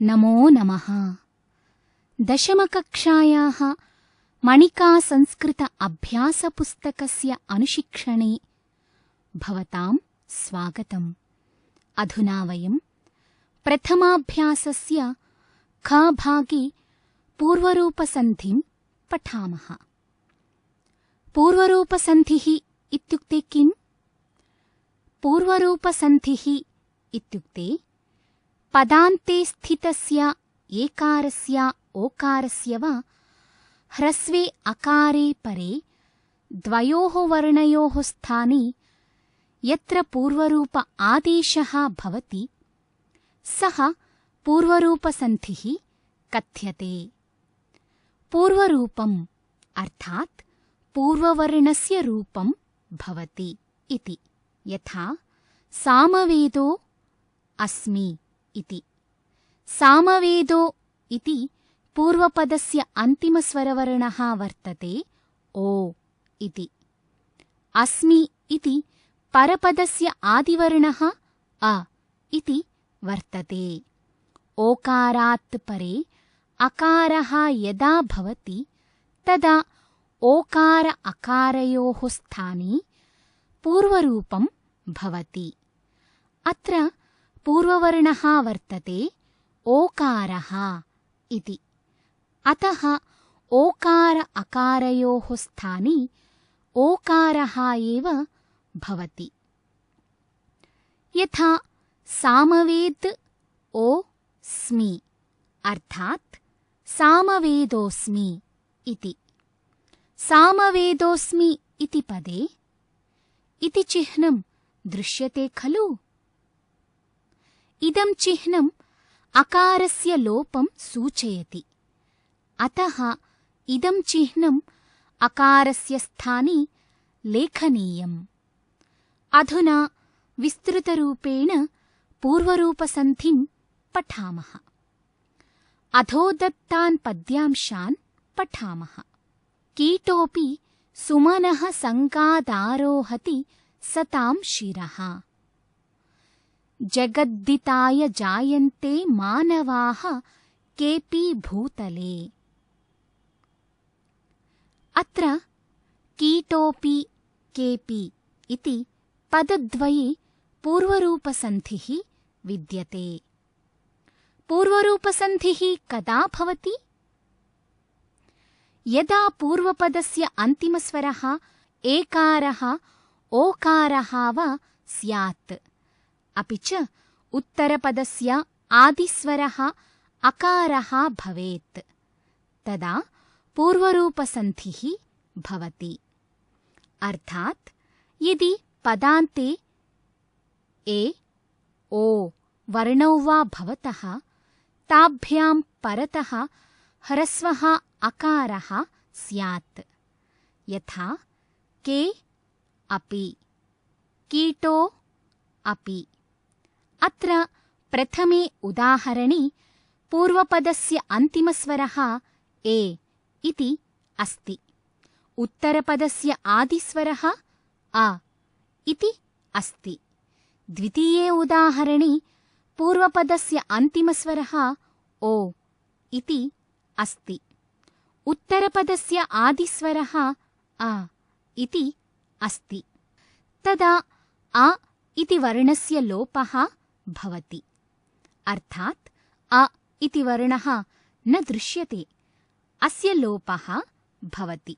नमो नमः। दशमकक्षायाः मणिका संस्कृत अभ्यासपुस्तकस्य अनुशिक्षणे भवतां स्वागतम्। अधुना वयं प्रथमाभ्यासस्य ख भागे पूर्वरूपसन्धिं पठामः। पूर्वरूपसन्धिः इत्युक्ते किम्? पूर्वरूपसन्धिः इत्युक्ते पदान्ते स्थितस्य एकारस्य ओकारस्य वा ह्रस्वे अकारे परे द्वयोः वर्णयोः स्थाने यत्र पूर्वरूप आदेशः भवति सः पूर्वरूपसन्धिः कथ्यते। पूर्वरूपम् अर्थात् पूर्ववर्णस्य रूपं भवति इति। यथा सामवेदो अस्मि इति। सामवेदो इति पूर्वपदस्य अन्तिमस्वरवर्णः वर्तते ओ इति। अस्मि इति परपदस्य आदिवर्णः अ इति वर्तते। ओकारात् परे अकारः यदा भवति तदा ओकार अकारयोः स्थाने पूर्वरूपं भवति। अत्र पूर्ववर्णः वर्तते ओकारः इति। अतः ओकार अकारयोः स्थाने ओकारः एव भवति। यथा सामवेद ओ स्मि अर्थात् सामवेदोऽस्मि इति। सामवेदोऽस्मि इति पदे इति चिह्नं दृश्यते खलु? इदं चिह्नं अकारस्य लोपं सूचयति। अतः इदं चिह्नं अकारस्य स्थाने लेखनीयम्। अधुना विस्तृतरूपेण पूर्वरूपसन्धिं पठामः। अधोदत्तान् पद्यांशान् पठामः। कीटोऽपि सुमनः संगादारोहति सतां शिरः। जगद्दिताय जायन्ते मानवाः केऽपि भूतले। अत्र कीटोऽपि केऽपि इति पदद्वये पूर्वरूपसन्धिः विद्यते। पूर्वरूपसन्धिः कदा भवति? यदा पूर्वपदस्य अन्तिमस्वरः एकारः ओकारः वा स्यात्, अपि च उत्तरपदस्य आदिस्वरः अकारः भवेत्, तदा पूर्वरूपसन्धिः भवति। अर्थात् यदि पदान्ते ए ओ वर्णौ वा भवतः ताभ्यां परतः ह्रस्वः अकारः स्यात्। यथा के अपि, कीटो अपि। अत्र प्रथमे उदाहरणे पूर्वपदस्य अन्तिमस्वरः ए इति अस्ति। उत्तरपदस्य आदिस्वरः अ इति अस्ति। द्वितीये उदाहरणे पूर्वपदस्य अन्तिमस्वरः ओ इति अस्ति। उत्तरपदस्य आदिस्वरः अ इति अस्ति। तदा अ इति वर्णस्य लोपः भवति। अर्थात् अ इति वर्णः न दृश्यते, अस्य लोपः भवति।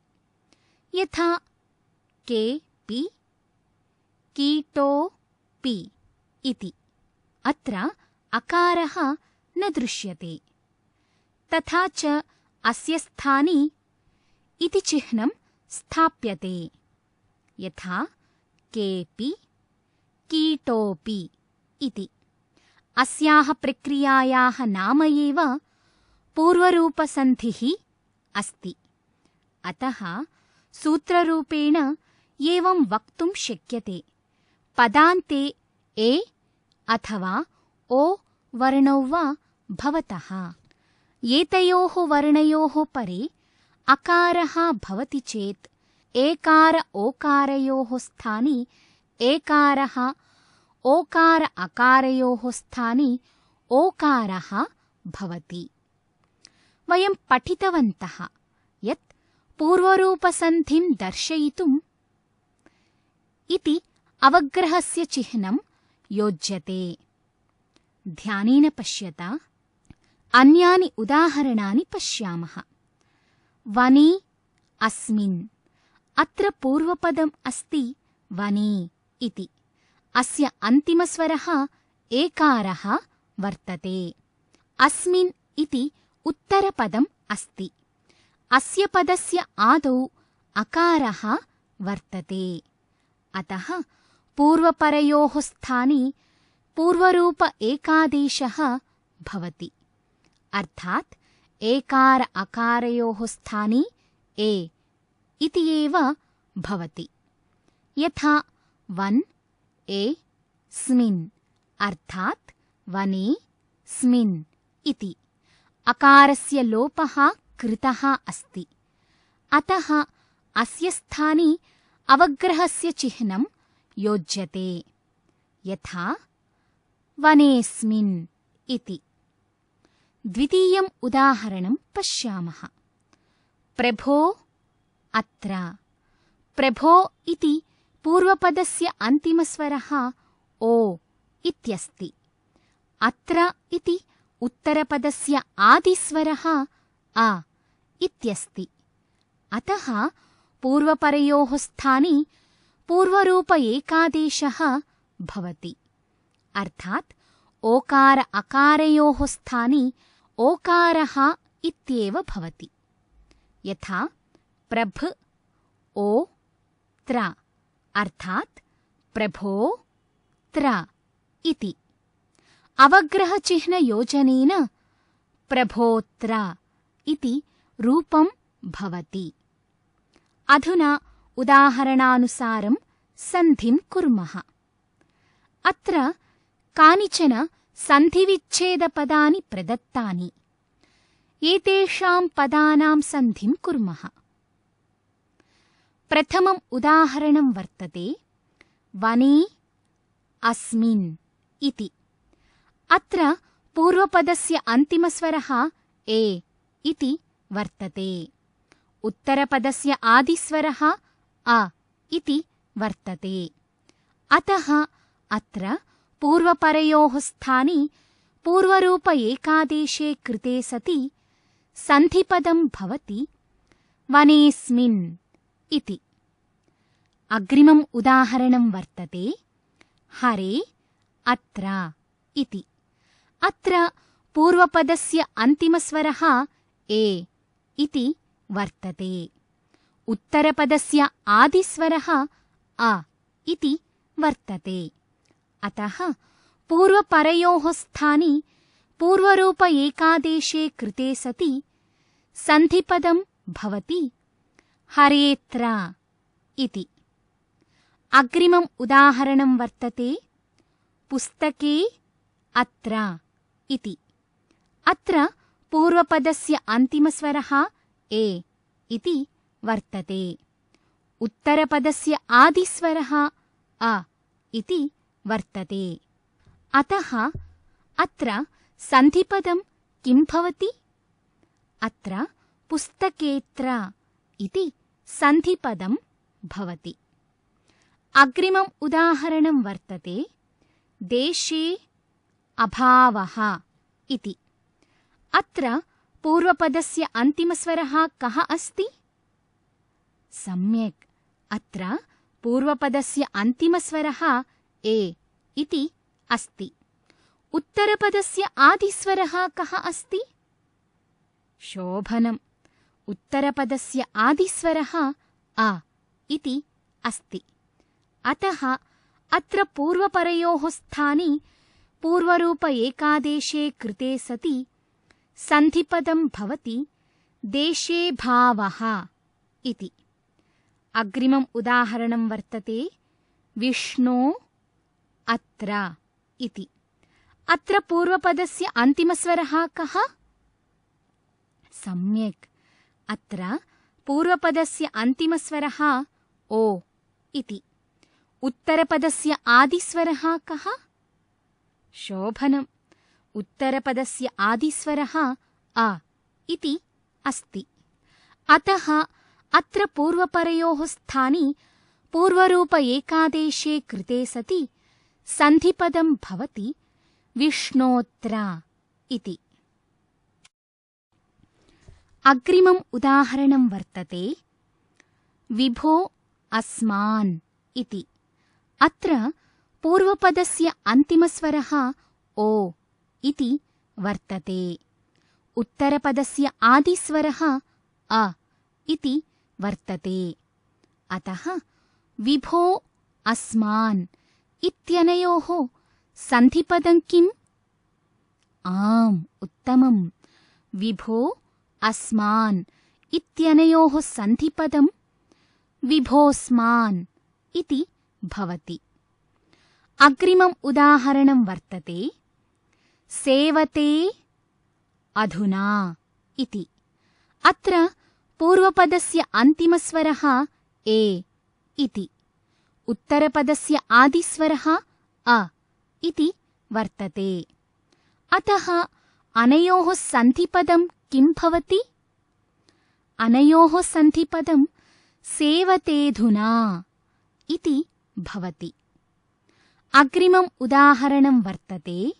यथा केऽपि, कीटोऽपि इति। अत्र अकारः न दृश्यते। तथा च अस्य स्थाने इति चिह्नं स्थाप्यते। यथा केऽपि, कीटोऽपि इति। अस्याः प्रक्रियायाः नाम एव पूर्वरूपसन्धिः अस्ति। अतः सूत्ररूपेण एवं वक्तुं शक्यते। पदान्ते ए अथवा ओ वर्णौ वा भवतः एतयोः वर्णयोः परे अकारः भवति चेत् एकार ओकारयोः स्थाने एकारः ओकार अकारयोः स्थाने ओकारः भवति। वयं पठितवन्तः यत् पूर्वरूपसन्धिं दर्शयितुम् इति अवग्रहस्य चिह्नं योज्यते। ध्यानेन पश्यता अन्यानि उदाहरणानि पश्यामः। वने अस्मिन्, अत्र पूर्वपदम् अस्ति वने इति। अस्य अन्तिमस्वरः एकारः वर्तते। अस्मिन् इति उत्तरपदम् अस्ति। अस्य पदस्य आदौ अकारः वर्तते। अतः पूर्वपरयोः स्थाने पूर्वरूप एकादेशः भवति। अर्थात् एकार अकारयोः स्थाने ए इति एव भवति। यथा वन ए स्मिन् अर्थात् वने स्मिन् इति अकारस्य लोपः कृतः अस्ति। अतः अस्य स्थाने अवग्रहस्य चिह्नं योज्यते। यथा वनेऽस्मिन् इति। द्वितीयम् उदाहरणं पश्यामः। प्रभो अत्र। प्रभो इति पूर्वपदस्य अन्तिमस्वरः ओ इत्यस्ति। अत्र इति उत्तरपदस्य आदिस्वरः अ इत्यस्ति। अतः पूर्वपरयोः स्थाने पूर्वरूप एकादेशः भवति। अर्थात् ओकार अकारयोः स्थाने ओकारः इत्येव भवति। यथा प्रभ ओ त्र अर्थात् प्रभो त्र इति। अवग्रहचिह्नयोजनेन प्रभोत्र इति रूपं भवति। अधुना उदाहरणानुसारं सन्धिं कुर्मः। अत्र कानिचन सन्धिविच्छेदपदानि प्रदत्तानि। एतेषां पदानां सन्धिं कुर्मः। प्रथमम् उदाहरणं वर्तते वने अस्मिन् इति। अत्र पूर्वपदस्य अन्तिमस्वरः ए इति वर्तते। उत्तरपदस्य आदिस्वरः अ इति वर्तते। अतः अत्र पूर्वपरयोः स्थाने पूर्वरूप एकादेशे कृते सति सन्धिपदं भवति वनेऽस्मिन् इति। अग्रिमम् उदाहरणं वर्तते हरे अत्र इति। अत्र पूर्वपदस्य अन्तिमस्वरः ए इति वर्तते। उत्तरपदस्य आदिस्वरः अ इति वर्तते। अतः पूर्वपरयोः स्थाने पूर्वरूप एकादेशे कृते सति सन्धिपदं भवति हरेत्र इति। अग्रिमम् उदाहरणं वर्तते पुस्तके अत्र इति। अत्र पूर्वपदस्य अन्तिमस्वरः ए इति वर्तते। उत्तरपदस्य आदिस्वरः अ इति वर्तते। अतः अत्र सन्धिपदं किं भवति? अत्र पुस्तकेत्र इति सन्धिपदं भवति। अग्रिमम् उदाहरणं वर्तते देशे अभावः इति। अत्र पूर्वपदस्य अन्तिमस्वरः कः अस्ति? सम्यक्, अत्र पूर्वपदस्य अन्तिमस्वरः ए इति अस्ति। उत्तरपदस्य आदिस्वरः कः अस्ति? शोभनम्, उत्तरपदस्य आदिस्वरः अ इति अस्ति। अतः अत्र पूर्वपरयोः स्थाने पूर्वरूप एकादेशे कृते सति सन्धिपदं भवति देशे भावः इति। अग्रिमम् उदाहरणं वर्तते विष्णो अत्र इति। अत्र पूर्वपदस्य अन्तिमस्वरः कः? सम्यक्, अत्र पूर्वपदस्य अन्तिमस्वरः ओ इति। उत्तरपदस्य आदिस्वरः कः? शोभनम्, उत्तरपदस्य आदिस्वरः अ इति अस्ति। अतः अत्र पूर्वपरयोः स्थाने पूर्वरूप एकादेशे कृते सति सन्धिपदं भवति विष्णोत्र इति। अग्रिमम् उदाहरणं वर्तते विभो अस्मान् इति। अत्र पूर्वपदस्य अन्तिमस्वरः ओ इति वर्तते। उत्तरपदस्य आदिस्वरः अ इति वर्तते। अतः विभो अस्मान् इत्यनयोः सन्धिपदं किम्? आम्, उत्तमम्। विभो अस्मान् इत्यनयोः सन्धिपदं विभोस्मान् इति भवति। अग्रिमम् उदाहरणं वर्तते सेवते अधुना इति। अत्र पूर्वपदस्य अन्तिमस्वरः ए इति। उत्तरपदस्य आदिस्वरः अ इति वर्तते। अतः अनयोः सन्धिपदं किं भवति? अनयोः सन्धिपदं सेवतेऽधुना इति भवति। अग्रिमम् उदाहरणं वर्तते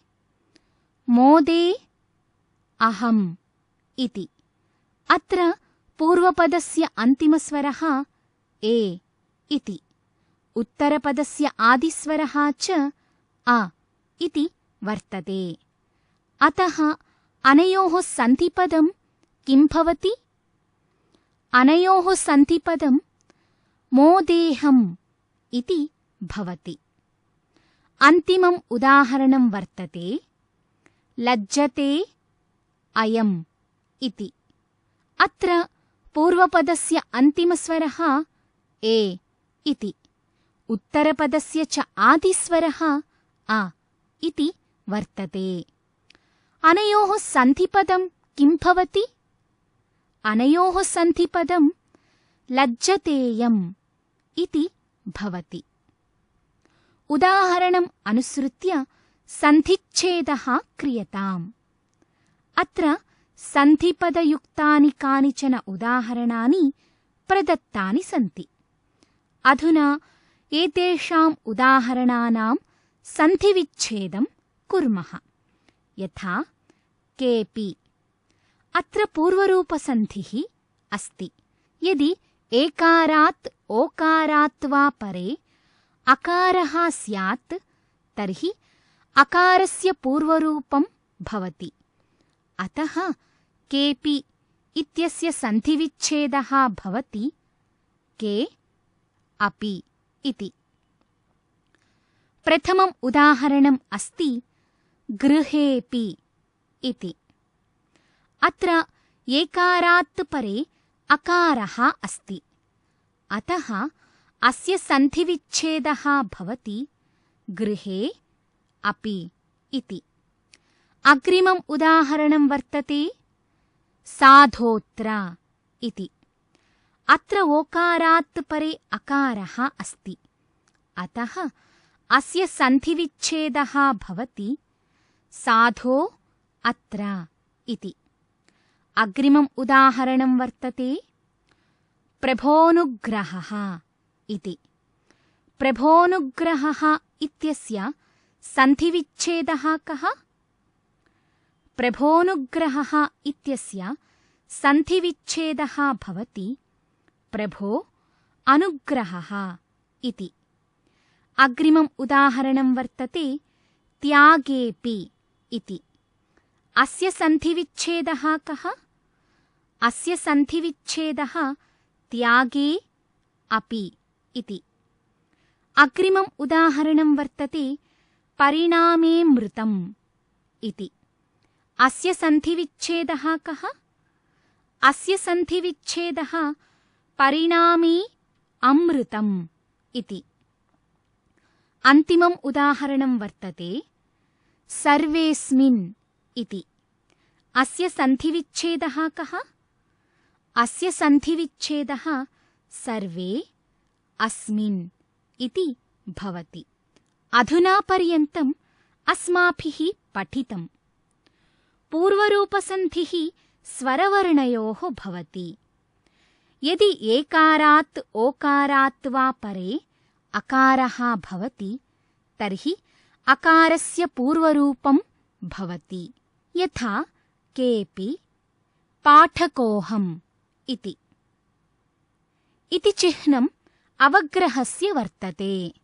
मोदे अहम् इति। अत्र पूर्वपदस्य अन्तिमस्वरः ए इति। उत्तरपदस्य आदिस्वरः च अ इति वर्तते। अतः अनयोः सन्धिपदं किं भवति? अनयोः सन्धिपदं मोदेहम् इति भवति। अन्तिमम् उदाहरणं वर्तते लज्जते अयम् इति। अत्र पूर्वपदस्य अन्तिमस्वरः ए इति। उत्तरपदस्य च आदिस्वरः अ इति वर्तते। अनयोः सन्धिपदं किं भवति? अनयोः सन्धिपदं लज्जतेयम् इति भवति। उदाहरणम् अनुसृत्य सन्धिच्छेदः क्रियताम्। अत्र सन्धिपदयुक्तानि कानिचन उदाहरणानि प्रदत्तानि सन्ति। अधुना एतेषाम् उदाहरणानां सन्धिविच्छेदं कुर्मः। यथा केऽपि। अत्र पूर्वरूपसन्धिः अस्ति। यदि एकारात् ओकारात् वा परे अकारः स्यात् तर्हि अकारस्य पूर्वरूपं भवति। अतः केऽपि इत्यस्य सन्धिविच्छेदः भवति के अपि इति। प्रथमम् उदाहरणम् अस्ति गृहेऽपि इति। अत्र एकारात् परे अकारः अस्ति। अतः अस्य सन्धिविच्छेदः भवति गृहे अपि इति। अग्रिमम् उदाहरणं वर्तते साधोत्र इति। अत्र ओकारात् परे अकारः अस्ति। अतः अस्य सन्धिविच्छेदः भवति साधो अत्र इति। अग्रिमम् उदाहरणं वर्तते प्रभोनुग्रहः इति। प्रभोनुग्रहः इत्यस्य सन्धिविच्छेदः कः? प्रभोनुग्रहः इत्यस्य सन्धिविच्छेदः भवति प्रभो अनुग्रहः इति। अग्रिमम् उदाहरणं वर्तते त्यागेऽपि इति। अस्य सन्धिविच्छेदः कः? अस्य सन्धिविच्छेदः त्यागे अपि इति। अग्रिमम् उदाहरणं वर्तते परिणामे मृतम् इति। अस्य सन्धिविच्छेदः कः? अस्य सन्धिविच्छेदः परिणामे अमृतम् इति। अन्तिमम् उदाहरणं वर्तते सर्वेऽस्मिन् इति। अस्य सन्धिविच्छेदः कः? अस्य सन्धिविच्छेदः सर्वे अस्मिन् इति भवति। अधुना पर्यन्तम् अस्माभिः पठितम्। पूर्वरूपसन्धिः स्वरवर्णयोः भवति। यदि एकारात् ओकारात् वा परे अकारः भवति तर्हि अकारस्य पूर्वरूपं भवति। यथा केऽपि पाठकोऽहम् इति। इति चिह्नम् अवग्रहस्य वर्तते।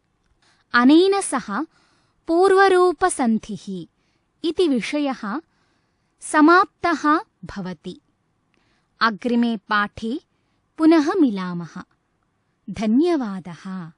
अनेन सह पूर्वरूपसन्धिः इति विषयः समाप्तः भवति। अग्रिमे पाठे पुनः मिलामः। धन्यवादः।